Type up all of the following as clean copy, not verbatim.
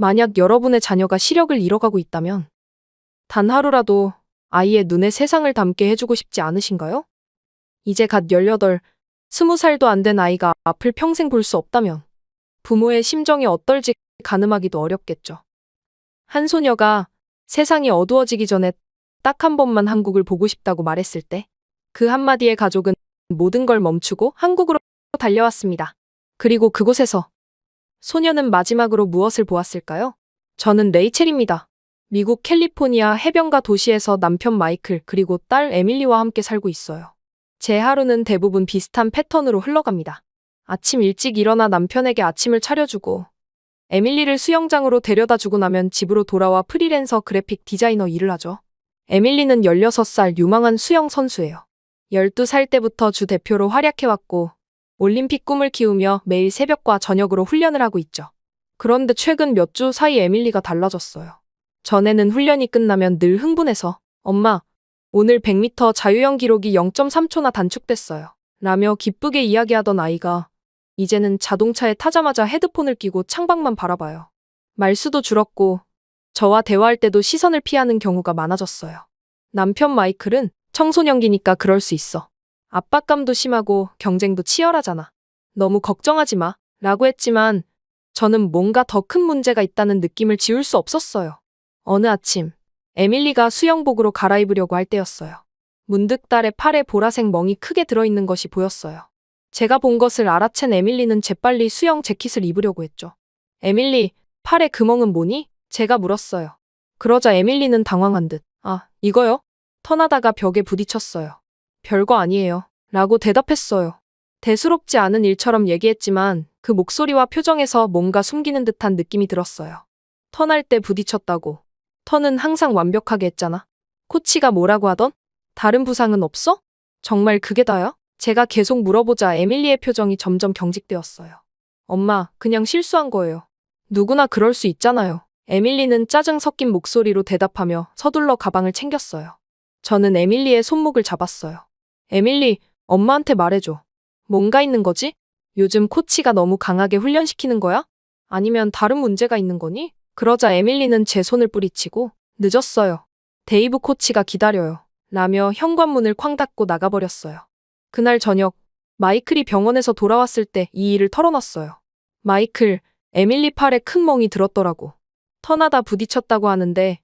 만약 여러분의 자녀가 시력을 잃어가고 있다면 단 하루라도 아이의 눈에 세상을 담게 해주고 싶지 않으신가요? 이제 갓 18, 20살도 안 된 아이가 앞을 평생 볼 수 없다면 부모의 심정이 어떨지 가늠하기도 어렵겠죠. 한 소녀가 세상이 어두워지기 전에 딱 한 번만 한국을 보고 싶다고 말했을 때 그 한마디에 가족은 모든 걸 멈추고 한국으로 달려왔습니다. 그리고 그곳에서 소녀는 마지막으로 무엇을 보았을까요? 저는 레이첼입니다. 미국 캘리포니아 해변가 도시에서 남편 마이클 그리고 딸 에밀리와 함께 살고 있어요. 제 하루는 대부분 비슷한 패턴으로 흘러갑니다. 아침 일찍 일어나 남편에게 아침을 차려주고 에밀리를 수영장으로 데려다주고 나면 집으로 돌아와 프리랜서 그래픽 디자이너 일을 하죠. 에밀리는 16살 유망한 수영 선수예요. 12살 때부터 주 대표로 활약해왔고 올림픽 꿈을 키우며 매일 새벽과 저녁으로 훈련을 하고 있죠. 그런데 최근 몇 주 사이 에밀리가 달라졌어요. 전에는 훈련이 끝나면 늘 흥분해서 엄마, 오늘 100m 자유형 기록이 0.3초나 단축됐어요. 라며 기쁘게 이야기하던 아이가 이제는 자동차에 타자마자 헤드폰을 끼고 창밖만 바라봐요. 말수도 줄었고 저와 대화할 때도 시선을 피하는 경우가 많아졌어요. 남편 마이클은 청소년기니까 그럴 수 있어. 압박감도 심하고 경쟁도 치열하잖아. 너무 걱정하지 마. 라고 했지만 저는 뭔가 더 큰 문제가 있다는 느낌을 지울 수 없었어요. 어느 아침 에밀리가 수영복으로 갈아입으려고 할 때였어요. 문득 딸의 팔에 보라색 멍이 크게 들어있는 것이 보였어요. 제가 본 것을 알아챈 에밀리는 재빨리 수영 재킷을 입으려고 했죠. 에밀리, 팔에 그 멍은 뭐니? 제가 물었어요. 그러자 에밀리는 당황한 듯 아, 이거요? 턴하다가 벽에 부딪혔어요. 별거 아니에요. 라고 대답했어요. 대수롭지 않은 일처럼 얘기했지만 그 목소리와 표정에서 뭔가 숨기는 듯한 느낌이 들었어요. 턴할 때 부딪혔다고. 턴은 항상 완벽하게 했잖아. 코치가 뭐라고 하던? 다른 부상은 없어? 정말 그게 다야? 제가 계속 물어보자 에밀리의 표정이 점점 경직되었어요. 엄마, 그냥 실수한 거예요. 누구나 그럴 수 있잖아요. 에밀리는 짜증 섞인 목소리로 대답하며 서둘러 가방을 챙겼어요. 저는 에밀리의 손목을 잡았어요. 에밀리, 엄마한테 말해줘. 뭔가 있는 거지? 요즘 코치가 너무 강하게 훈련시키는 거야? 아니면 다른 문제가 있는 거니? 그러자 에밀리는 제 손을 뿌리치고 늦었어요. 데이브 코치가 기다려요. 라며 현관문을 쾅 닫고 나가버렸어요. 그날 저녁 마이클이 병원에서 돌아왔을 때 이 일을 털어놨어요. 마이클, 에밀리 팔에 큰 멍이 들었더라고. 턴하다 부딪혔다고 하는데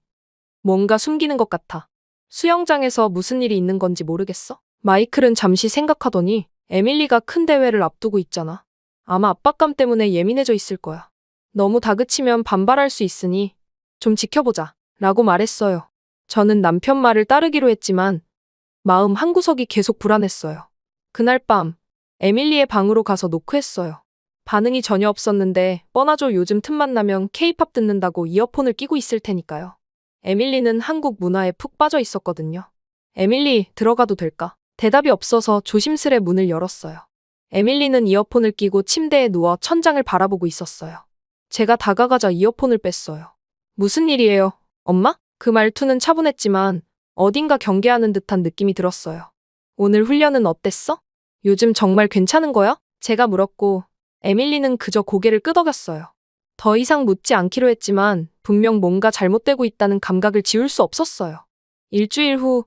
뭔가 숨기는 것 같아. 수영장에서 무슨 일이 있는 건지 모르겠어? 마이클은 잠시 생각하더니 에밀리가 큰 대회를 앞두고 있잖아. 아마 압박감 때문에 예민해져 있을 거야. 너무 다그치면 반발할 수 있으니 좀 지켜보자. 라고 말했어요. 저는 남편 말을 따르기로 했지만 마음 한구석이 계속 불안했어요. 그날 밤 에밀리의 방으로 가서 노크했어요. 반응이 전혀 없었는데 뻔하죠. 요즘 틈만 나면 케이팝 듣는다고 이어폰을 끼고 있을 테니까요. 에밀리는 한국 문화에 푹 빠져 있었거든요. 에밀리, 들어가도 될까? 대답이 없어서 조심스레 문을 열었어요. 에밀리는 이어폰을 끼고 침대에 누워 천장을 바라보고 있었어요. 제가 다가가자 이어폰을 뺐어요. 무슨 일이에요, 엄마? 그 말투는 차분했지만 어딘가 경계하는 듯한 느낌이 들었어요. 오늘 훈련은 어땠어? 요즘 정말 괜찮은 거야? 제가 물었고 에밀리는 그저 고개를 끄덕였어요. 더 이상 묻지 않기로 했지만 분명 뭔가 잘못되고 있다는 감각을 지울 수 없었어요. 일주일 후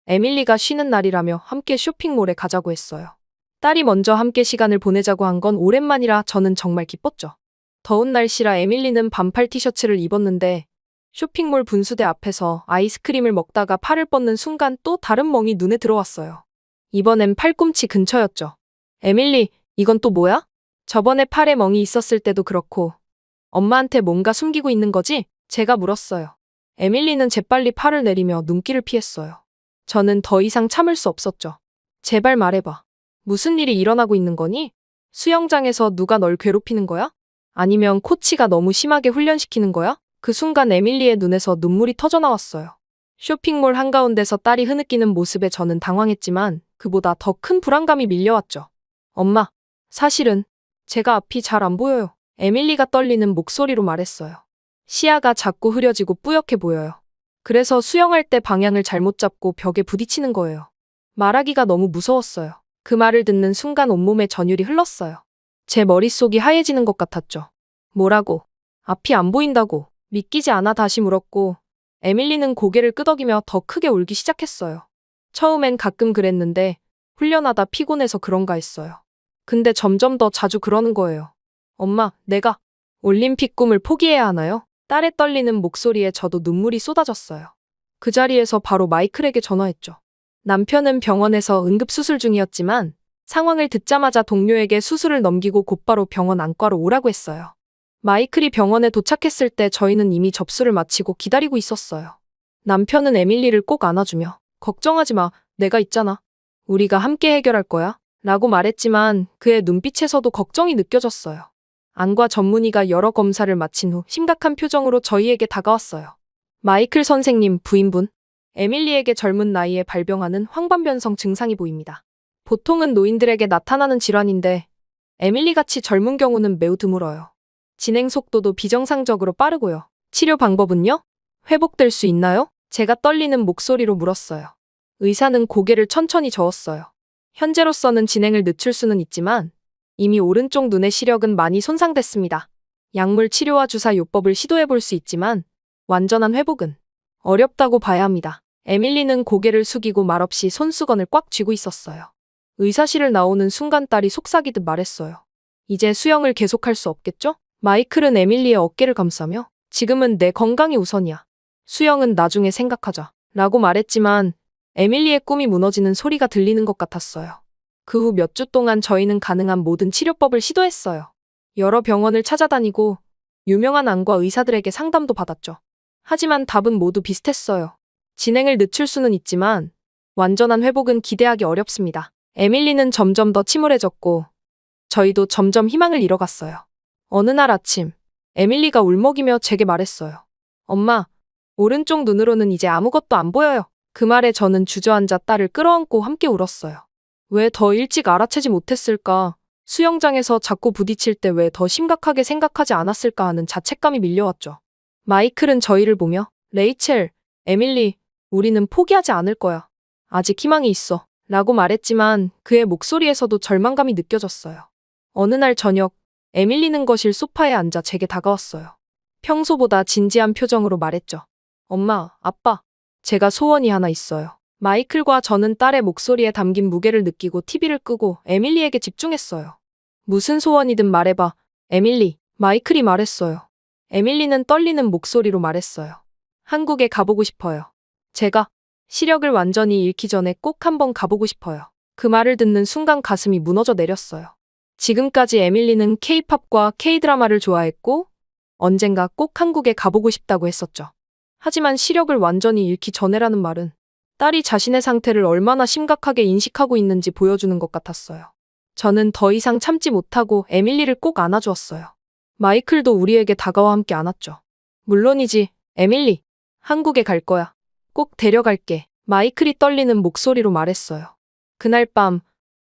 에밀리가 쉬는 날이라며 함께 쇼핑몰에 가자고 했어요. 딸이 먼저 함께 시간을 보내자고 한 건 오랜만이라 저는 정말 기뻤죠. 더운 날씨라 에밀리는 반팔 티셔츠를 입었는데 쇼핑몰 분수대 앞에서 아이스크림을 먹다가 팔을 뻗는 순간 또 다른 멍이 눈에 들어왔어요. 이번엔 팔꿈치 근처였죠. 에밀리, 이건 또 뭐야? 저번에 팔에 멍이 있었을 때도 그렇고 엄마한테 뭔가 숨기고 있는 거지? 제가 물었어요. 에밀리는 재빨리 팔을 내리며 눈길을 피했어요. 저는 더 이상 참을 수 없었죠. 제발 말해봐. 무슨 일이 일어나고 있는 거니? 수영장에서 누가 널 괴롭히는 거야? 아니면 코치가 너무 심하게 훈련시키는 거야? 그 순간 에밀리의 눈에서 눈물이 터져나왔어요. 쇼핑몰 한가운데서 딸이 흐느끼는 모습에 저는 당황했지만 그보다 더 큰 불안감이 밀려왔죠. 엄마, 사실은 제가 앞이 잘 안 보여요. 에밀리가 떨리는 목소리로 말했어요. 시야가 자꾸 흐려지고 뿌옇게 보여요. 그래서 수영할 때 방향을 잘못 잡고 벽에 부딪히는 거예요. 말하기가 너무 무서웠어요. 그 말을 듣는 순간 온몸에 전율이 흘렀어요. 제 머릿속이 하얘지는 것 같았죠. 뭐라고? 앞이 안 보인다고 믿기지 않아 다시 물었고, 에밀리는 고개를 끄덕이며 더 크게 울기 시작했어요. 처음엔 가끔 그랬는데 훈련하다 피곤해서 그런가 했어요. 근데 점점 더 자주 그러는 거예요. 엄마, 내가 올림픽 꿈을 포기해야 하나요? 딸의 떨리는 목소리에 저도 눈물이 쏟아졌어요. 그 자리에서 바로 마이클에게 전화했죠. 남편은 병원에서 응급수술 중이었지만 상황을 듣자마자 동료에게 수술을 넘기고 곧바로 병원 안과로 오라고 했어요. 마이클이 병원에 도착했을 때 저희는 이미 접수를 마치고 기다리고 있었어요. 남편은 에밀리를 꼭 안아주며 걱정하지 마, 내가 있잖아. 우리가 함께 해결할 거야. 라고 말했지만 그의 눈빛에서도 걱정이 느껴졌어요. 안과 전문의가 여러 검사를 마친 후 심각한 표정으로 저희에게 다가왔어요. 마이클 선생님, 부인분. 에밀리에게 젊은 나이에 발병하는 황반변성 증상이 보입니다. 보통은 노인들에게 나타나는 질환인데 에밀리같이 젊은 경우는 매우 드물어요. 진행 속도도 비정상적으로 빠르고요. 치료 방법은요? 회복될 수 있나요? 제가 떨리는 목소리로 물었어요. 의사는 고개를 천천히 저었어요. 현재로서는 진행을 늦출 수는 있지만 이미 오른쪽 눈의 시력은 많이 손상됐습니다. 약물 치료와 주사 요법을 시도해 볼 수 있지만 완전한 회복은 어렵다고 봐야 합니다. 에밀리는 고개를 숙이고 말없이 손수건을 꽉 쥐고 있었어요. 의사실을 나오는 순간 딸이 속삭이듯 말했어요. 이제 수영을 계속할 수 없겠죠? 마이클은 에밀리의 어깨를 감싸며 지금은 내 건강이 우선이야. 수영은 나중에 생각하자. 라고 말했지만 에밀리의 꿈이 무너지는 소리가 들리는 것 같았어요. 그 후 몇 주 동안 저희는 가능한 모든 치료법을 시도했어요. 여러 병원을 찾아다니고 유명한 안과 의사들에게 상담도 받았죠. 하지만 답은 모두 비슷했어요. 진행을 늦출 수는 있지만 완전한 회복은 기대하기 어렵습니다. 에밀리는 점점 더 침울해졌고 저희도 점점 희망을 잃어갔어요. 어느 날 아침 에밀리가 울먹이며 제게 말했어요. 엄마, 오른쪽 눈으로는 이제 아무것도 안 보여요. 그 말에 저는 주저앉아 딸을 끌어안고 함께 울었어요. 왜 더 일찍 알아채지 못했을까? 수영장에서 자꾸 부딪힐 때 왜 더 심각하게 생각하지 않았을까 하는 자책감이 밀려왔죠. 마이클은 저희를 보며 레이첼, 에밀리, 우리는 포기하지 않을 거야. 아직 희망이 있어. 라고 말했지만 그의 목소리에서도 절망감이 느껴졌어요. 어느 날 저녁, 에밀리는 거실 소파에 앉아 제게 다가왔어요. 평소보다 진지한 표정으로 말했죠. 엄마, 아빠, 제가 소원이 하나 있어요. 마이클과 저는 딸의 목소리에 담긴 무게를 느끼고 TV를 끄고 에밀리에게 집중했어요. 무슨 소원이든 말해봐, 에밀리. 마이클이 말했어요. 에밀리는 떨리는 목소리로 말했어요. 한국에 가보고 싶어요. 제가 시력을 완전히 잃기 전에 꼭 한번 가보고 싶어요. 그 말을 듣는 순간 가슴이 무너져 내렸어요. 지금까지 에밀리는 K-팝과 K-드라마를 좋아했고 언젠가 꼭 한국에 가보고 싶다고 했었죠. 하지만 시력을 완전히 잃기 전에라는 말은 딸이 자신의 상태를 얼마나 심각하게 인식하고 있는지 보여주는 것 같았어요. 저는 더 이상 참지 못하고 에밀리를 꼭 안아주었어요. 마이클도 우리에게 다가와 함께 안았죠. 물론이지, 에밀리. 한국에 갈 거야. 꼭 데려갈게. 마이클이 떨리는 목소리로 말했어요. 그날 밤,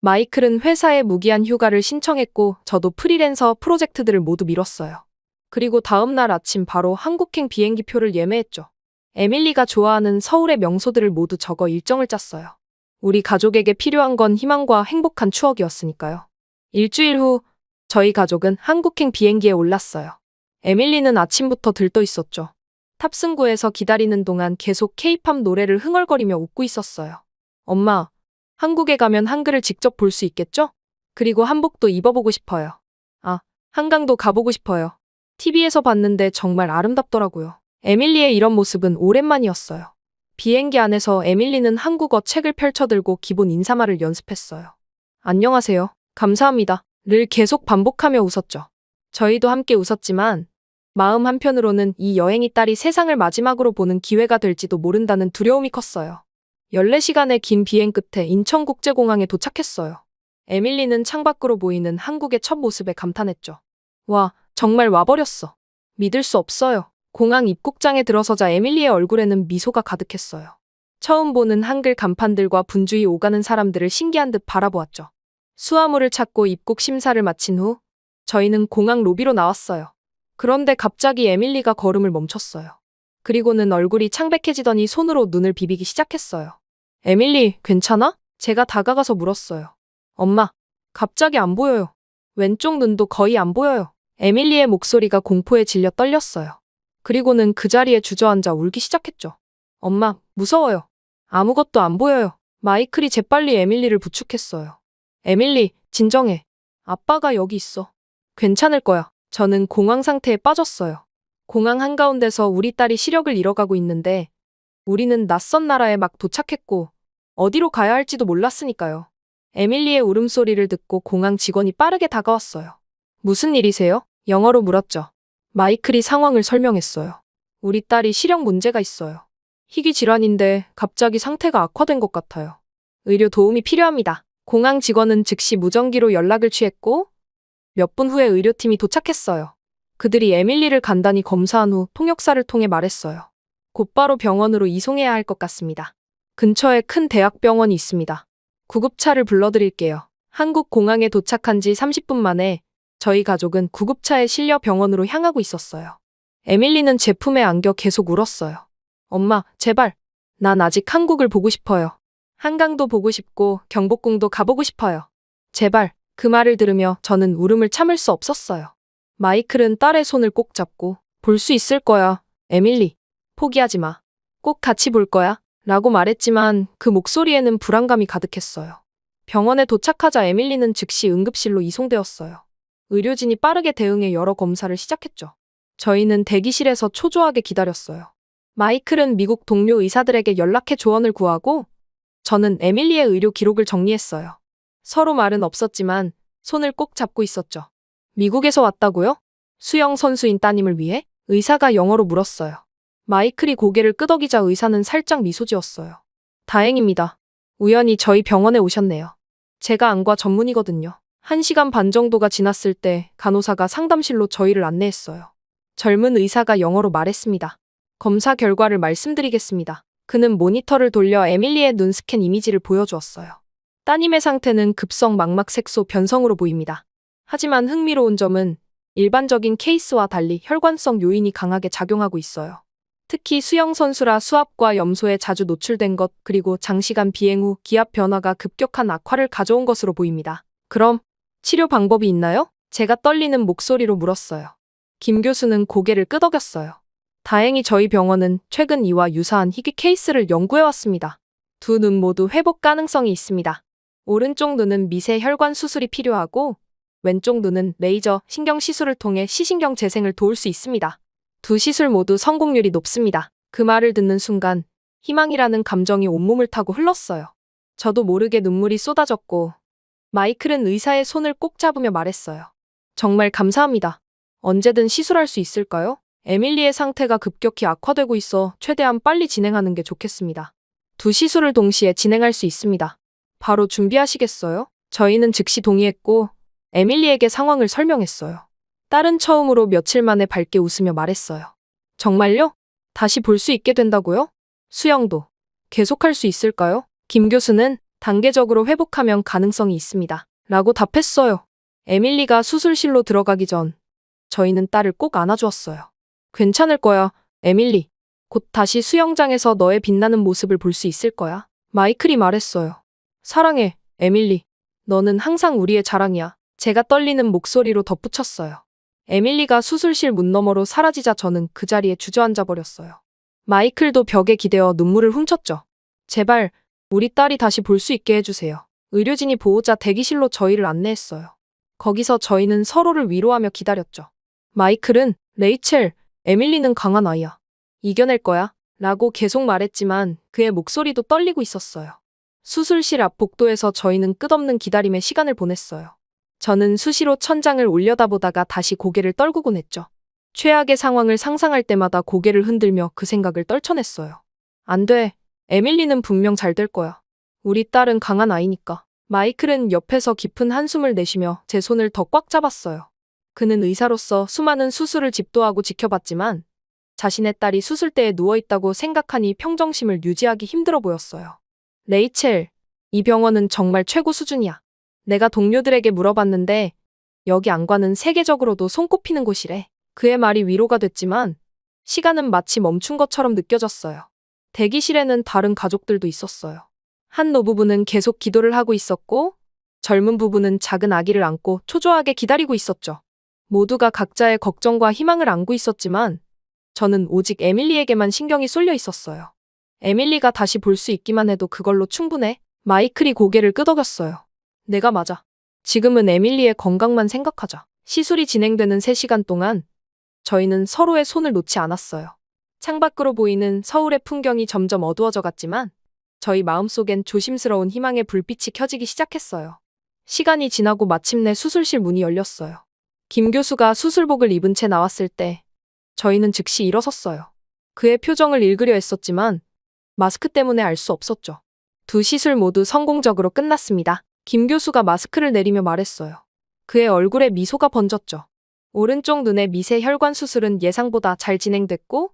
마이클은 회사에 무기한 휴가를 신청했고 저도 프리랜서 프로젝트들을 모두 미뤘어요. 그리고 다음 날 아침 바로 한국행 비행기표를 예매했죠. 에밀리가 좋아하는 서울의 명소들을 모두 적어 일정을 짰어요. 우리 가족에게 필요한 건 희망과 행복한 추억이었으니까요. 일주일 후 저희 가족은 한국행 비행기에 올랐어요. 에밀리는 아침부터 들떠 있었죠. 탑승구에서 기다리는 동안 계속 K-팝 노래를 흥얼거리며 웃고 있었어요. 엄마, 한국에 가면 한글을 직접 볼 수 있겠죠? 그리고 한복도 입어보고 싶어요. 아, 한강도 가보고 싶어요. TV에서 봤는데 정말 아름답더라고요. 에밀리의 이런 모습은 오랜만이었어요. 비행기 안에서 에밀리는 한국어 책을 펼쳐들고 기본 인사말을 연습했어요. 안녕하세요. 감사합니다. 를 계속 반복하며 웃었죠. 저희도 함께 웃었지만 마음 한편으로는 이 여행이 딸이 세상을 마지막으로 보는 기회가 될지도 모른다는 두려움이 컸어요. 14시간의 긴 비행 끝에 인천국제공항에 도착했어요. 에밀리는 창밖으로 보이는 한국의 첫 모습에 감탄했죠. 와, 정말 와버렸어. 믿을 수 없어요. 공항 입국장에 들어서자 에밀리의 얼굴에는 미소가 가득했어요. 처음 보는 한글 간판들과 분주히 오가는 사람들을 신기한 듯 바라보았죠. 수화물을 찾고 입국 심사를 마친 후 저희는 공항 로비로 나왔어요. 그런데 갑자기 에밀리가 걸음을 멈췄어요. 그리고는 얼굴이 창백해지더니 손으로 눈을 비비기 시작했어요. 에밀리, 괜찮아? 제가 다가가서 물었어요. 엄마, 갑자기 안 보여요. 왼쪽 눈도 거의 안 보여요. 에밀리의 목소리가 공포에 질려 떨렸어요. 그리고는 그 자리에 주저앉아 울기 시작했죠. 엄마, 무서워요. 아무것도 안 보여요. 마이클이 재빨리 에밀리를 부축했어요. 에밀리, 진정해. 아빠가 여기 있어. 괜찮을 거야. 저는 공황 상태에 빠졌어요. 공항 한가운데서 우리 딸이 시력을 잃어가고 있는데 우리는 낯선 나라에 막 도착했고 어디로 가야 할지도 몰랐으니까요. 에밀리의 울음소리를 듣고 공항 직원이 빠르게 다가왔어요. 무슨 일이세요? 영어로 물었죠. 마이클이 상황을 설명했어요. 우리 딸이 시력 문제가 있어요. 희귀 질환인데 갑자기 상태가 악화된 것 같아요. 의료 도움이 필요합니다. 공항 직원은 즉시 무전기로 연락을 취했고 몇 분 후에 의료팀이 도착했어요. 그들이 에밀리를 간단히 검사한 후 통역사를 통해 말했어요. 곧바로 병원으로 이송해야 할 것 같습니다. 근처에 큰 대학병원이 있습니다. 구급차를 불러드릴게요. 한국 공항에 도착한 지 30분 만에 저희 가족은 구급차에 실려 병원으로 향하고 있었어요. 에밀리는 제 품에 안겨 계속 울었어요. 엄마, 제발. 난 아직 한국을 보고 싶어요. 한강도 보고 싶고 경복궁도 가보고 싶어요. 제발. 그 말을 들으며 저는 울음을 참을 수 없었어요. 마이클은 딸의 손을 꼭 잡고 볼 수 있을 거야. 에밀리, 포기하지 마. 꼭 같이 볼 거야. 라고 말했지만 그 목소리에는 불안감이 가득했어요. 병원에 도착하자 에밀리는 즉시 응급실로 이송되었어요. 의료진이 빠르게 대응해 여러 검사를 시작했죠. 저희는 대기실에서 초조하게 기다렸어요. 마이클은 미국 동료 의사들에게 연락해 조언을 구하고 저는 에밀리의 의료 기록을 정리했어요. 서로 말은 없었지만 손을 꼭 잡고 있었죠. 미국에서 왔다고요? 수영 선수인 따님을 위해? 의사가 영어로 물었어요. 마이클이 고개를 끄덕이자 의사는 살짝 미소 지었어요. 다행입니다. 우연히 저희 병원에 오셨네요. 제가 안과 전문이거든요. 1시간 반 정도가 지났을 때 간호사가 상담실로 저희를 안내했어요. 젊은 의사가 영어로 말했습니다. 검사 결과를 말씀드리겠습니다. 그는 모니터를 돌려 에밀리의 눈 스캔 이미지를 보여주었어요. 따님의 상태는 급성 망막색소 변성으로 보입니다. 하지만 흥미로운 점은 일반적인 케이스와 달리 혈관성 요인이 강하게 작용하고 있어요. 특히 수영 선수라 수압과 염소에 자주 노출된 것 그리고 장시간 비행 후 기압 변화가 급격한 악화를 가져온 것으로 보입니다. 그럼 치료 방법이 있나요? 제가 떨리는 목소리로 물었어요. 김 교수는 고개를 끄덕였어요. 다행히 저희 병원은 최근 이와 유사한 희귀 케이스를 연구해왔습니다. 두 눈 모두 회복 가능성이 있습니다. 오른쪽 눈은 미세 혈관 수술이 필요하고 왼쪽 눈은 레이저 신경 시술을 통해 시신경 재생을 도울 수 있습니다. 두 시술 모두 성공률이 높습니다. 그 말을 듣는 순간 희망이라는 감정이 온몸을 타고 흘렀어요. 저도 모르게 눈물이 쏟아졌고 마이클은 의사의 손을 꼭 잡으며 말했어요. 정말 감사합니다. 언제든 시술할 수 있을까요? 에밀리의 상태가 급격히 악화되고 있어 최대한 빨리 진행하는 게 좋겠습니다. 두 시술을 동시에 진행할 수 있습니다. 바로 준비하시겠어요? 저희는 즉시 동의했고 에밀리에게 상황을 설명했어요. 딸은 처음으로 며칠 만에 밝게 웃으며 말했어요. 정말요? 다시 볼 수 있게 된다고요? 수영도 계속할 수 있을까요? 김 교수는 단계적으로 회복하면 가능성이 있습니다. 라고 답했어요. 에밀리가 수술실로 들어가기 전 저희는 딸을 꼭 안아주었어요. 괜찮을 거야, 에밀리. 곧 다시 수영장에서 너의 빛나는 모습을 볼 수 있을 거야. 마이클이 말했어요. 사랑해, 에밀리. 너는 항상 우리의 자랑이야. 제가 떨리는 목소리로 덧붙였어요. 에밀리가 수술실 문 너머로 사라지자 저는 그 자리에 주저앉아 버렸어요. 마이클도 벽에 기대어 눈물을 훔쳤죠. 제발 우리 딸이 다시 볼 수 있게 해주세요. 의료진이 보호자 대기실로 저희를 안내했어요. 거기서 저희는 서로를 위로하며 기다렸죠. 마이클은 레이첼, 에밀리는 강한 아이야. 이겨낼 거야. 라고 계속 말했지만 그의 목소리도 떨리고 있었어요. 수술실 앞 복도에서 저희는 끝없는 기다림의 시간을 보냈어요. 저는 수시로 천장을 올려다보다가 다시 고개를 떨구곤 했죠. 최악의 상황을 상상할 때마다 고개를 흔들며 그 생각을 떨쳐냈어요. 안 돼. 에밀리는 분명 잘 될 거야. 우리 딸은 강한 아이니까. 마이클은 옆에서 깊은 한숨을 내쉬며 제 손을 더 꽉 잡았어요. 그는 의사로서 수많은 수술을 집도하고 지켜봤지만 자신의 딸이 수술대에 누워있다고 생각하니 평정심을 유지하기 힘들어 보였어요. 레이첼, 이 병원은 정말 최고 수준이야. 내가 동료들에게 물어봤는데 여기 안과는 세계적으로도 손꼽히는 곳이래. 그의 말이 위로가 됐지만 시간은 마치 멈춘 것처럼 느껴졌어요. 대기실에는 다른 가족들도 있었어요. 한 노부부는 계속 기도를 하고 있었고 젊은 부부는 작은 아기를 안고 초조하게 기다리고 있었죠. 모두가 각자의 걱정과 희망을 안고 있었지만 저는 오직 에밀리에게만 신경이 쏠려 있었어요. 에밀리가 다시 볼 수 있기만 해도 그걸로 충분해. 마이클이 고개를 끄덕였어요. 내가 맞아. 지금은 에밀리의 건강만 생각하자. 시술이 진행되는 3시간 동안 저희는 서로의 손을 놓지 않았어요. 창밖으로 보이는 서울의 풍경이 점점 어두워져 갔지만 저희 마음속엔 조심스러운 희망의 불빛이 켜지기 시작했어요. 시간이 지나고 마침내 수술실 문이 열렸어요. 김 교수가 수술복을 입은 채 나왔을 때 저희는 즉시 일어섰어요. 그의 표정을 읽으려 했었지만 마스크 때문에 알 수 없었죠. 2시술 모두 성공적으로 끝났습니다. 김 교수가 마스크를 내리며 말했어요. 그의 얼굴에 미소가 번졌죠. 오른쪽 눈의 미세 혈관 수술은 예상보다 잘 진행됐고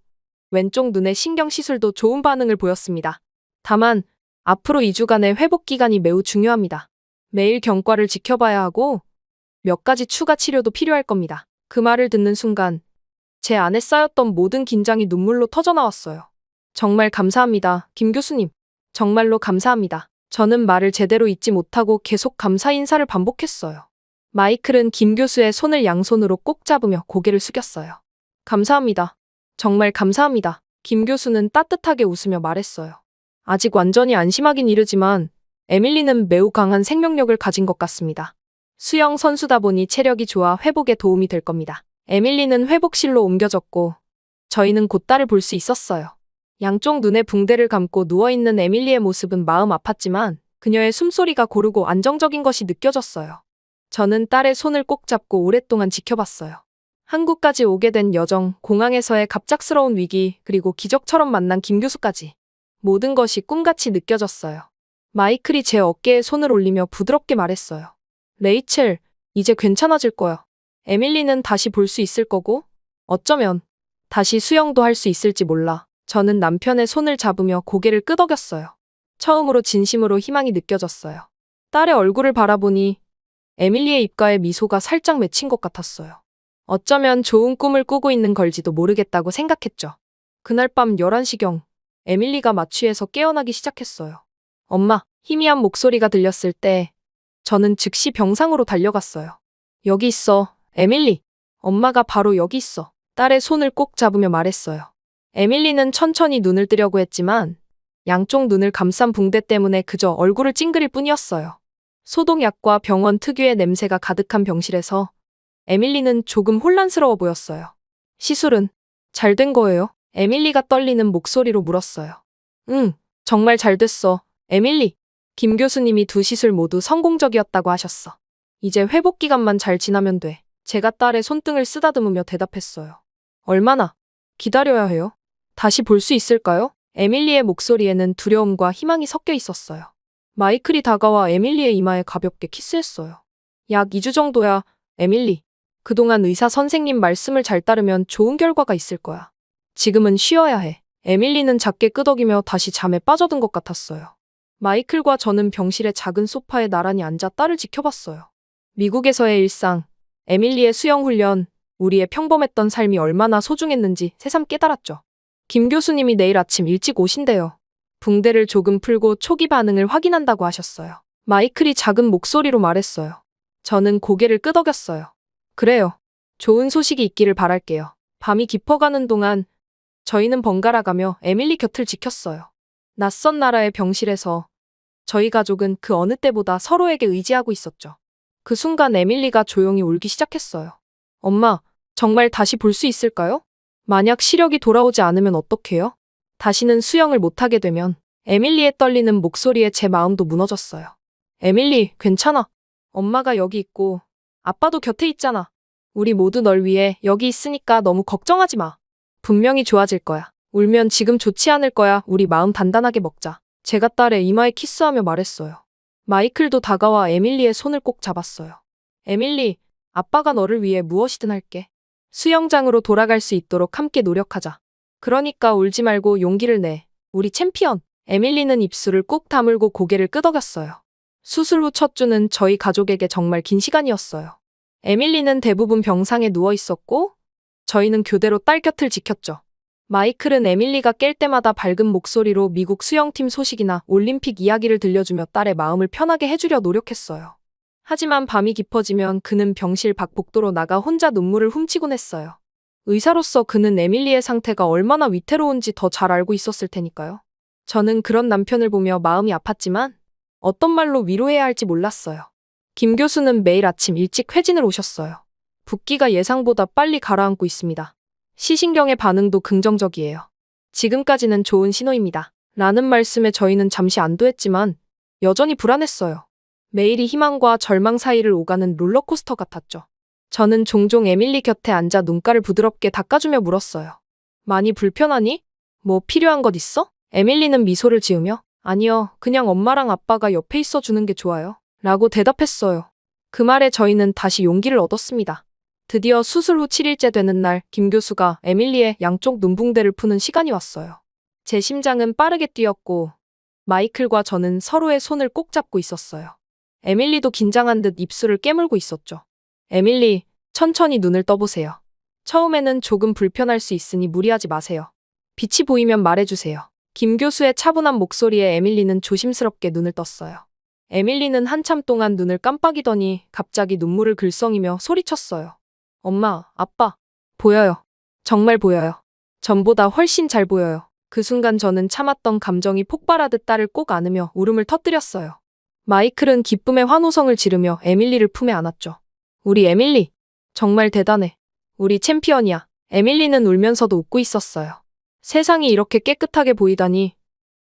왼쪽 눈의 신경 시술도 좋은 반응을 보였습니다. 다만 앞으로 2주간의 회복 기간이 매우 중요합니다. 매일 경과를 지켜봐야 하고 몇 가지 추가 치료도 필요할 겁니다. 그 말을 듣는 순간 제 안에 쌓였던 모든 긴장이 눈물로 터져나왔어요. 정말 감사합니다, 김 교수님. 정말로 감사합니다. 저는 말을 제대로 잇지 못하고 계속 감사 인사를 반복했어요. 마이클은 김 교수의 손을 양손으로 꼭 잡으며 고개를 숙였어요. 감사합니다. 정말 감사합니다. 김 교수는 따뜻하게 웃으며 말했어요. 아직 완전히 안심하긴 이르지만 에밀리는 매우 강한 생명력을 가진 것 같습니다. 수영 선수다 보니 체력이 좋아 회복에 도움이 될 겁니다. 에밀리는 회복실로 옮겨졌고 저희는 곧 딸을 볼 수 있었어요. 양쪽 눈에 붕대를 감고 누워있는 에밀리의 모습은 마음 아팠지만 그녀의 숨소리가 고르고 안정적인 것이 느껴졌어요. 저는 딸의 손을 꼭 잡고 오랫동안 지켜봤어요. 한국까지 오게 된 여정, 공항에서의 갑작스러운 위기, 그리고 기적처럼 만난 김 교수까지. 모든 것이 꿈같이 느껴졌어요. 마이클이 제 어깨에 손을 올리며 부드럽게 말했어요. 레이첼, 이제 괜찮아질 거야. 에밀리는 다시 볼 수 있을 거고, 어쩌면 다시 수영도 할 수 있을지 몰라. 저는 남편의 손을 잡으며 고개를 끄덕였어요. 처음으로 진심으로 희망이 느껴졌어요. 딸의 얼굴을 바라보니 에밀리의 입가에 미소가 살짝 맺힌 것 같았어요. 어쩌면 좋은 꿈을 꾸고 있는 걸지도 모르겠다고 생각했죠. 그날 밤 11시경 에밀리가 마취에서 깨어나기 시작했어요. 엄마, 희미한 목소리가 들렸을 때 저는 즉시 병상으로 달려갔어요. 여기 있어, 에밀리. 엄마가 바로 여기 있어. 딸의 손을 꼭 잡으며 말했어요. 에밀리는 천천히 눈을 뜨려고 했지만 양쪽 눈을 감싼 붕대 때문에 그저 얼굴을 찡그릴 뿐이었어요. 소독약과 병원 특유의 냄새가 가득한 병실에서 에밀리는 조금 혼란스러워 보였어요. 시술은 잘 된 거예요? 에밀리가 떨리는 목소리로 물었어요. 응, 정말 잘 됐어, 에밀리. 김 교수님이 2시술 모두 성공적이었다고 하셨어. 이제 회복 기간만 잘 지나면 돼. 제가 딸의 손등을 쓰다듬으며 대답했어요. 얼마나 기다려야 해요? 다시 볼 수 있을까요? 에밀리의 목소리에는 두려움과 희망이 섞여 있었어요. 마이클이 다가와 에밀리의 이마에 가볍게 키스했어요. 약 2주 정도야, 에밀리. 그동안 의사 선생님 말씀을 잘 따르면 좋은 결과가 있을 거야. 지금은 쉬어야 해. 에밀리는 작게 끄덕이며 다시 잠에 빠져든 것 같았어요. 마이클과 저는 병실의 작은 소파에 나란히 앉아 딸을 지켜봤어요. 미국에서의 일상, 에밀리의 수영 훈련, 우리의 평범했던 삶이 얼마나 소중했는지 새삼 깨달았죠. 김 교수님이 내일 아침 일찍 오신대요. 붕대를 조금 풀고 초기 반응을 확인한다고 하셨어요. 마이클이 작은 목소리로 말했어요. 저는 고개를 끄덕였어요. 그래요. 좋은 소식이 있기를 바랄게요. 밤이 깊어가는 동안 저희는 번갈아가며 에밀리 곁을 지켰어요. 낯선 나라의 병실에서 저희 가족은 그 어느 때보다 서로에게 의지하고 있었죠. 그 순간 에밀리가 조용히 울기 시작했어요. 엄마, 정말 다시 볼 수 있을까요? 만약 시력이 돌아오지 않으면 어떡해요? 다시는 수영을 못하게 되면. 에밀리의 떨리는 목소리에 제 마음도 무너졌어요. 에밀리, 괜찮아. 엄마가 여기 있고 아빠도 곁에 있잖아. 우리 모두 널 위해 여기 있으니까 너무 걱정하지 마. 분명히 좋아질 거야. 울면 지금 좋지 않을 거야. 우리 마음 단단하게 먹자. 제가 딸의 이마에 키스하며 말했어요. 마이클도 다가와 에밀리의 손을 꼭 잡았어요. 에밀리, 아빠가 너를 위해 무엇이든 할게. 수영장으로 돌아갈 수 있도록 함께 노력하자. 그러니까 울지 말고 용기를 내. 우리 챔피언. 에밀리는 입술을 꼭 다물고 고개를 끄덕였어요. 수술 후 첫 주는 저희 가족에게 정말 긴 시간이었어요. 에밀리는 대부분 병상에 누워 있었고 저희는 교대로 딸 곁을 지켰죠. 마이클은 에밀리가 깰 때마다 밝은 목소리로 미국 수영팀 소식이나 올림픽 이야기를 들려주며 딸의 마음을 편하게 해주려 노력했어요. 하지만 밤이 깊어지면 그는 병실 밖 복도로 나가 혼자 눈물을 훔치곤 했어요. 의사로서 그는 에밀리의 상태가 얼마나 위태로운지 더 잘 알고 있었을 테니까요. 저는 그런 남편을 보며 마음이 아팠지만 어떤 말로 위로해야 할지 몰랐어요. 김 교수는 매일 아침 일찍 회진을 오셨어요. 붓기가 예상보다 빨리 가라앉고 있습니다. 시신경의 반응도 긍정적이에요. 지금까지는 좋은 신호입니다. 라는 말씀에 저희는 잠시 안도했지만 여전히 불안했어요. 매일이 희망과 절망 사이를 오가는 롤러코스터 같았죠. 저는 종종 에밀리 곁에 앉아 눈가를 부드럽게 닦아주며 물었어요. 많이 불편하니? 뭐 필요한 것 있어? 에밀리는 미소를 지으며 아니요, 그냥 엄마랑 아빠가 옆에 있어 주는 게 좋아요. 라고 대답했어요. 그 말에 저희는 다시 용기를 얻었습니다. 드디어 수술 후 7일째 되는 날, 김 교수가 에밀리의 양쪽 눈붕대를 푸는 시간이 왔어요. 제 심장은 빠르게 뛰었고 마이클과 저는 서로의 손을 꼭 잡고 있었어요. 에밀리도 긴장한 듯 입술을 깨물고 있었죠. 에밀리, 천천히 눈을 떠보세요. 처음에는 조금 불편할 수 있으니 무리하지 마세요. 빛이 보이면 말해주세요. 김 교수의 차분한 목소리에 에밀리는 조심스럽게 눈을 떴어요. 에밀리는 한참 동안 눈을 깜빡이더니 갑자기 눈물을 글썽이며 소리쳤어요. 엄마, 아빠, 보여요. 정말 보여요. 전보다 훨씬 잘 보여요. 그 순간 저는 참았던 감정이 폭발하듯 딸을 꼭 안으며 울음을 터뜨렸어요. 마이클은 기쁨의 환호성을 지르며 에밀리를 품에 안았죠. 우리 에밀리, 정말 대단해. 우리 챔피언이야. 에밀리는 울면서도 웃고 있었어요. 세상이 이렇게 깨끗하게 보이다니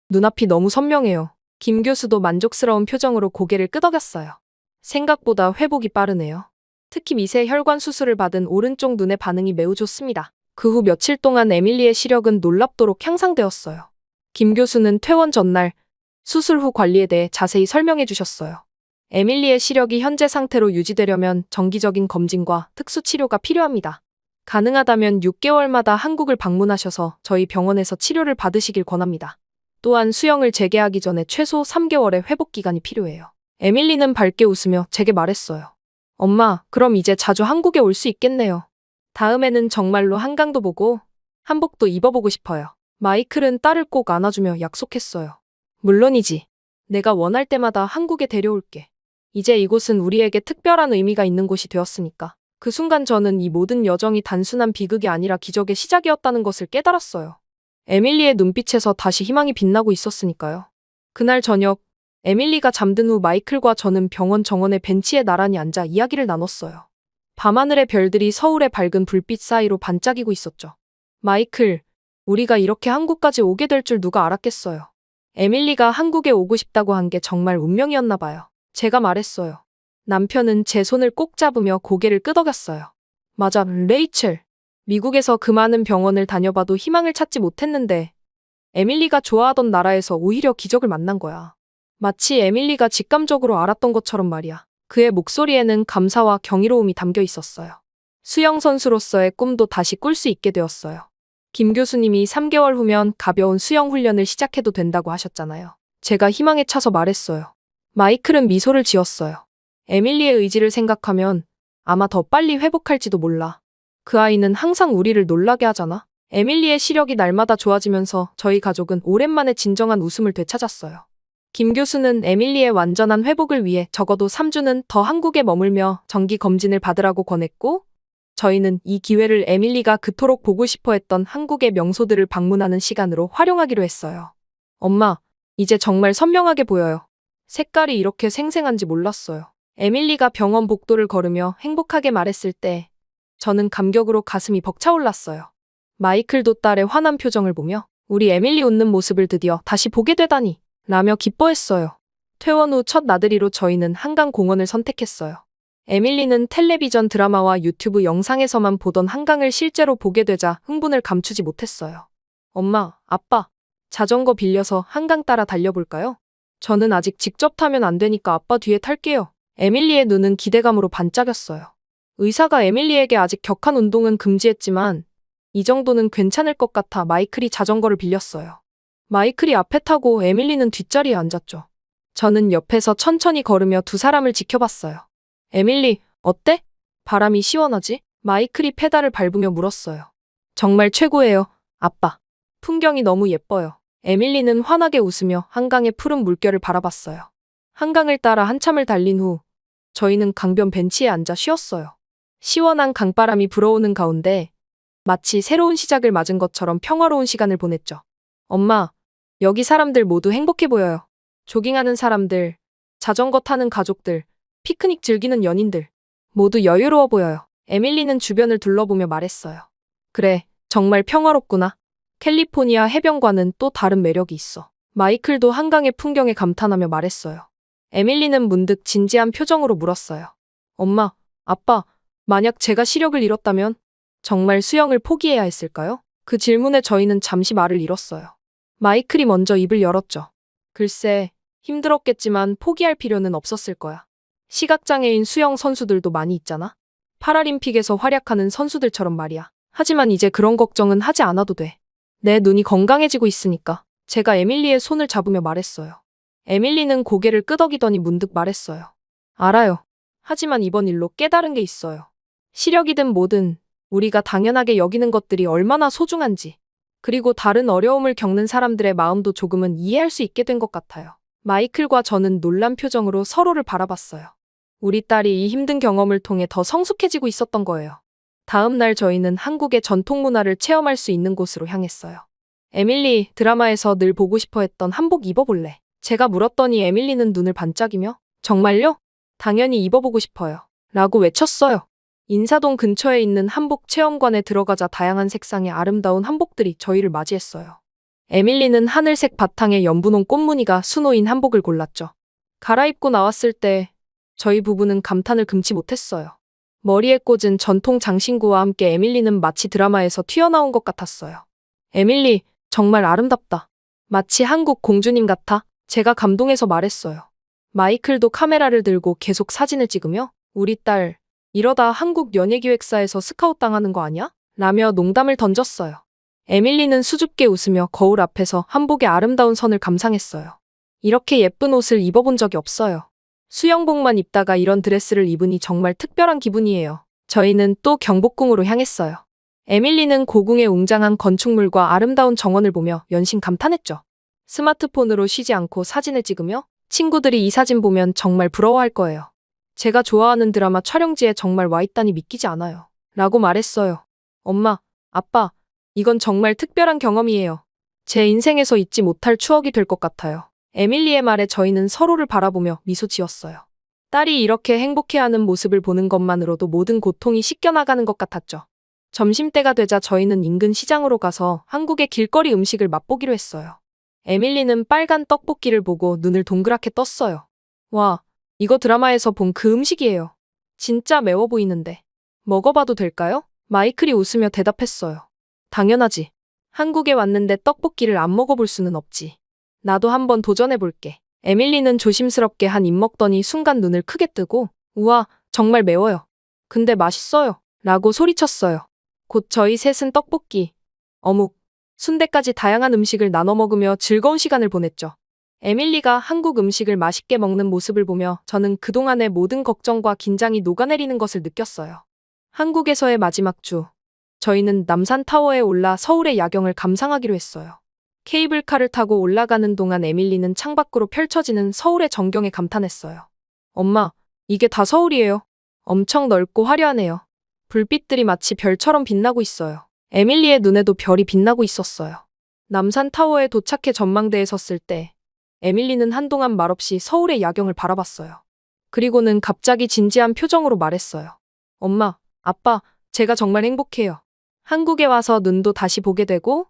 눈앞이 너무 선명해요. 김 교수도 만족스러운 표정으로 고개를 끄덕였어요. 생각보다 회복이 빠르네요. 특히 미세 혈관 수술을 받은 오른쪽 눈의 반응이 매우 좋습니다. 그 후 며칠 동안 에밀리의 시력은 놀랍도록 향상되었어요. 김 교수는 퇴원 전날 수술 후 관리에 대해 자세히 설명해 주셨어요. 에밀리의 시력이 현재 상태로 유지되려면 정기적인 검진과 특수 치료가 필요합니다. 가능하다면 6개월마다 한국을 방문하셔서 저희 병원에서 치료를 받으시길 권합니다. 또한 수영을 재개하기 전에 최소 3개월의 회복 기간이 필요해요. 에밀리는 밝게 웃으며 제게 말했어요. 엄마, 그럼 이제 자주 한국에 올 수 있겠네요. 다음에는 정말로 한강도 보고 한복도 입어보고 싶어요. 마이클은 딸을 꼭 안아주며 약속했어요. 물론이지. 내가 원할 때마다 한국에 데려올게. 이제 이곳은 우리에게 특별한 의미가 있는 곳이 되었으니까. 그 순간 저는 이 모든 여정이 단순한 비극이 아니라 기적의 시작이었다는 것을 깨달았어요. 에밀리의 눈빛에서 다시 희망이 빛나고 있었으니까요. 그날 저녁, 에밀리가 잠든 후 마이클과 저는 병원 정원의 벤치에 나란히 앉아 이야기를 나눴어요. 밤하늘의 별들이 서울의 밝은 불빛 사이로 반짝이고 있었죠. 마이클, 우리가 이렇게 한국까지 오게 될 줄 누가 알았겠어요. 에밀리가 한국에 오고 싶다고 한 게 정말 운명이었나 봐요. 제가 말했어요. 남편은 제 손을 꼭 잡으며 고개를 끄덕였어요. 맞아, 레이첼. 미국에서 그 많은 병원을 다녀봐도 희망을 찾지 못했는데 에밀리가 좋아하던 나라에서 오히려 기적을 만난 거야. 마치 에밀리가 직감적으로 알았던 것처럼 말이야. 그의 목소리에는 감사와 경이로움이 담겨 있었어요. 수영 선수로서의 꿈도 다시 꿀 수 있게 되었어요. 김 교수님이 3개월 후면 가벼운 수영 훈련을 시작해도 된다고 하셨잖아요. 제가 희망에 차서 말했어요. 마이클은 미소를 지었어요. 에밀리의 의지를 생각하면 아마 더 빨리 회복할지도 몰라. 그 아이는 항상 우리를 놀라게 하잖아. 에밀리의 시력이 날마다 좋아지면서 저희 가족은 오랜만에 진정한 웃음을 되찾았어요. 김 교수는 에밀리의 완전한 회복을 위해 적어도 3주는 더 한국에 머물며 정기 검진을 받으라고 권했고, 저희는 이 기회를 에밀리가 그토록 보고 싶어 했던 한국의 명소들을 방문하는 시간으로 활용하기로 했어요. 엄마, 이제 정말 선명하게 보여요. 색깔이 이렇게 생생한지 몰랐어요. 에밀리가 병원 복도를 걸으며 행복하게 말했을 때 저는 감격으로 가슴이 벅차올랐어요. 마이클도 딸의 환한 표정을 보며 우리 에밀리 웃는 모습을 드디어 다시 보게 되다니 라며 기뻐했어요. 퇴원 후 첫 나들이로 저희는 한강공원을 선택했어요. 에밀리는 텔레비전 드라마와 유튜브 영상에서만 보던 한강을 실제로 보게 되자 흥분을 감추지 못했어요. 엄마, 아빠, 자전거 빌려서 한강 따라 달려볼까요? 저는 아직 직접 타면 안 되니까 아빠 뒤에 탈게요. 에밀리의 눈은 기대감으로 반짝였어요. 의사가 에밀리에게 아직 격한 운동은 금지했지만 이 정도는 괜찮을 것 같아 마이클이 자전거를 빌렸어요. 마이클이 앞에 타고 에밀리는 뒷자리에 앉았죠. 저는 옆에서 천천히 걸으며 두 사람을 지켜봤어요. 에밀리, 어때? 바람이 시원하지? 마이클이 페달을 밟으며 물었어요. 정말 최고예요, 아빠. 풍경이 너무 예뻐요. 에밀리는 환하게 웃으며 한강의 푸른 물결을 바라봤어요. 한강을 따라 한참을 달린 후 저희는 강변 벤치에 앉아 쉬었어요. 시원한 강바람이 불어오는 가운데 마치 새로운 시작을 맞은 것처럼 평화로운 시간을 보냈죠. 엄마, 여기 사람들 모두 행복해 보여요. 조깅하는 사람들, 자전거 타는 가족들, 피크닉 즐기는 연인들, 모두 여유로워 보여요. 에밀리는 주변을 둘러보며 말했어요. 그래, 정말 평화롭구나. 캘리포니아 해변과는 또 다른 매력이 있어. 마이클도 한강의 풍경에 감탄하며 말했어요. 에밀리는 문득 진지한 표정으로 물었어요. 엄마, 아빠, 만약 제가 시력을 잃었다면 정말 수영을 포기해야 했을까요? 그 질문에 저희는 잠시 말을 잃었어요. 마이클이 먼저 입을 열었죠. 글쎄, 힘들었겠지만 포기할 필요는 없었을 거야. 시각장애인 수영 선수들도 많이 있잖아. 파라림픽에서 활약하는 선수들처럼 말이야. 하지만 이제 그런 걱정은 하지 않아도 돼. 내 눈이 건강해지고 있으니까. 제가 에밀리의 손을 잡으며 말했어요. 에밀리는 고개를 끄덕이더니 문득 말했어요. 알아요. 하지만 이번 일로 깨달은 게 있어요. 시력이든 뭐든 우리가 당연하게 여기는 것들이 얼마나 소중한지, 그리고 다른 어려움을 겪는 사람들의 마음도 조금은 이해할 수 있게 된 것 같아요. 마이클과 저는 놀란 표정으로 서로를 바라봤어요. 우리 딸이 이 힘든 경험을 통해 더 성숙해지고 있었던 거예요. 다음 날 저희는 한국의 전통 문화를 체험할 수 있는 곳으로 향했어요. 에밀리, 드라마에서 늘 보고 싶어 했던 한복 입어볼래? 제가 물었더니 에밀리는 눈을 반짝이며 정말요? 당연히 입어보고 싶어요. 라고 외쳤어요. 인사동 근처에 있는 한복 체험관에 들어가자 다양한 색상의 아름다운 한복들이 저희를 맞이했어요. 에밀리는 하늘색 바탕에 연분홍 꽃무늬가 수놓인 한복을 골랐죠. 갈아입고 나왔을 때 저희 부부는 감탄을 금치 못했어요. 머리에 꽂은 전통 장신구와 함께 에밀리는 마치 드라마에서 튀어나온 것 같았어요. 에밀리, 정말 아름답다. 마치 한국 공주님 같아. 제가 감동해서 말했어요. 마이클도 카메라를 들고 계속 사진을 찍으며 우리 딸, 이러다 한국 연예기획사에서 스카웃 당하는 거 아니야? 라며 농담을 던졌어요. 에밀리는 수줍게 웃으며 거울 앞에서 한복의 아름다운 선을 감상했어요. 이렇게 예쁜 옷을 입어본 적이 없어요. 수영복만 입다가 이런 드레스를 입으니 정말 특별한 기분이에요. 저희는 또 경복궁으로 향했어요. 에밀리는 고궁의 웅장한 건축물과 아름다운 정원을 보며 연신 감탄했죠. 스마트폰으로 쉬지 않고 사진을 찍으며 친구들이 이 사진 보면 정말 부러워할 거예요. 제가 좋아하는 드라마 촬영지에 정말 와 있다니 믿기지 않아요. 라고 말했어요. 엄마, 아빠, 이건 정말 특별한 경험이에요. 제 인생에서 잊지 못할 추억이 될 것 같아요. 에밀리의 말에 저희는 서로를 바라보며 미소 지었어요. 딸이 이렇게 행복해하는 모습을 보는 것만으로도 모든 고통이 씻겨나가는 것 같았죠. 점심때가 되자 저희는 인근 시장으로 가서 한국의 길거리 음식을 맛보기로 했어요. 에밀리는 빨간 떡볶이를 보고 눈을 동그랗게 떴어요. 와, 이거 드라마에서 본 그 음식이에요. 진짜 매워 보이는데. 먹어봐도 될까요? 마이클이 웃으며 대답했어요. 당연하지. 한국에 왔는데 떡볶이를 안 먹어볼 수는 없지. 나도 한번 도전해볼게. 에밀리는 조심스럽게 한 입 먹더니 순간 눈을 크게 뜨고 우와, 정말 매워요. 근데 맛있어요. 라고 소리쳤어요. 곧 저희 셋은 떡볶이, 어묵, 순대까지 다양한 음식을 나눠 먹으며 즐거운 시간을 보냈죠. 에밀리가 한국 음식을 맛있게 먹는 모습을 보며 저는 그동안의 모든 걱정과 긴장이 녹아내리는 것을 느꼈어요. 한국에서의 마지막 주, 저희는 남산타워에 올라 서울의 야경을 감상하기로 했어요. 케이블카를 타고 올라가는 동안 에밀리는 창밖으로 펼쳐지는 서울의 전경에 감탄했어요. 엄마, 이게 다 서울이에요. 엄청 넓고 화려하네요. 불빛들이 마치 별처럼 빛나고 있어요. 에밀리의 눈에도 별이 빛나고 있었어요. 남산타워에 도착해 전망대에 섰을 때 에밀리는 한동안 말없이 서울의 야경을 바라봤어요. 그리고는 갑자기 진지한 표정으로 말했어요. 엄마, 아빠, 제가 정말 행복해요. 한국에 와서 눈도 다시 보게 되고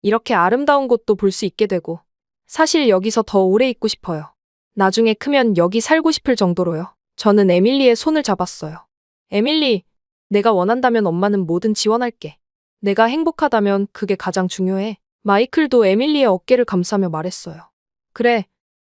이렇게 아름다운 곳도 볼 수 있게 되고 사실 여기서 더 오래 있고 싶어요. 나중에 크면 여기 살고 싶을 정도로요. 저는 에밀리의 손을 잡았어요. 에밀리, 내가 원한다면 엄마는 뭐든 지원할게. 내가 행복하다면 그게 가장 중요해. 마이클도 에밀리의 어깨를 감싸며 말했어요. 그래,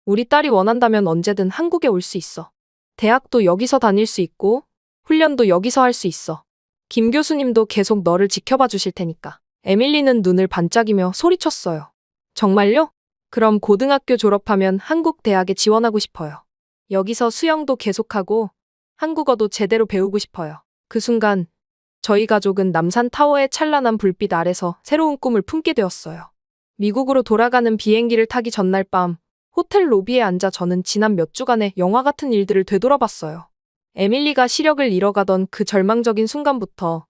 우리 딸이 원한다면 언제든 한국에 올 수 있어. 대학도 여기서 다닐 수 있고 훈련도 여기서 할 수 있어. 김 교수님도 계속 너를 지켜봐 주실 테니까. 에밀리는 눈을 반짝이며 소리쳤어요. 정말요? 그럼 고등학교 졸업하면 한국 대학에 지원하고 싶어요. 여기서 수영도 계속하고 한국어도 제대로 배우고 싶어요. 그 순간 저희 가족은 남산타워의 찬란한 불빛 아래서 새로운 꿈을 품게 되었어요. 미국으로 돌아가는 비행기를 타기 전날 밤 호텔 로비에 앉아 저는 지난 몇 주간의 영화 같은 일들을 되돌아봤어요. 에밀리가 시력을 잃어가던 그 절망적인 순간부터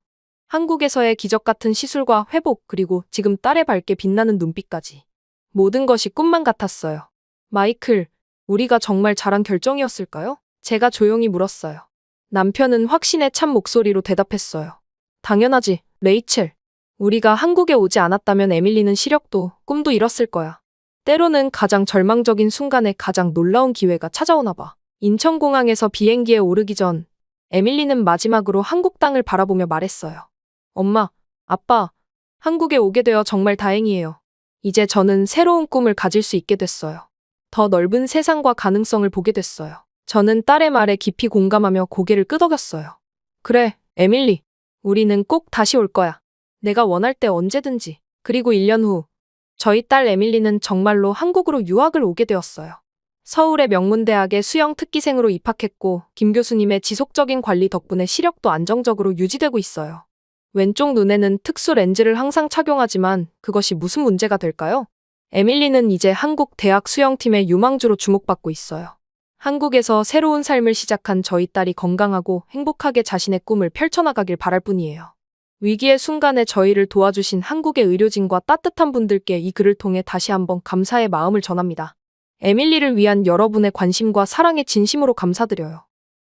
한국에서의 기적 같은 시술과 회복, 그리고 지금 딸의 밝게 빛나는 눈빛까지 모든 것이 꿈만 같았어요. 마이클, 우리가 정말 잘한 결정이었을까요? 제가 조용히 물었어요. 남편은 확신에 찬 목소리로 대답했어요. 당연하지, 레이첼. 우리가 한국에 오지 않았다면 에밀리는 시력도 꿈도 잃었을 거야. 때로는 가장 절망적인 순간에 가장 놀라운 기회가 찾아오나 봐. 인천공항에서 비행기에 오르기 전 에밀리는 마지막으로 한국 땅을 바라보며 말했어요. 엄마, 아빠, 한국에 오게 되어 정말 다행이에요. 이제 저는 새로운 꿈을 가질 수 있게 됐어요. 더 넓은 세상과 가능성을 보게 됐어요. 저는 딸의 말에 깊이 공감하며 고개를 끄덕였어요. 그래, 에밀리. 우리는 꼭 다시 올 거야. 내가 원할 때 언제든지. 그리고 1년 후, 저희 딸 에밀리는 정말로 한국으로 유학을 오게 되었어요. 서울의 명문대학에 수영 특기생으로 입학했고, 김 교수님의 지속적인 관리 덕분에 시력도 안정적으로 유지되고 있어요. 왼쪽 눈에는 특수 렌즈를 항상 착용하지만 그것이 무슨 문제가 될까요? 에밀리는 이제 한국 대학 수영팀의 유망주로 주목받고 있어요. 한국에서 새로운 삶을 시작한 저희 딸이 건강하고 행복하게 자신의 꿈을 펼쳐나가길 바랄 뿐이에요. 위기의 순간에 저희를 도와주신 한국의 의료진과 따뜻한 분들께 이 글을 통해 다시 한번 감사의 마음을 전합니다. 에밀리를 위한 여러분의 관심과 사랑에 진심으로 감사드려요.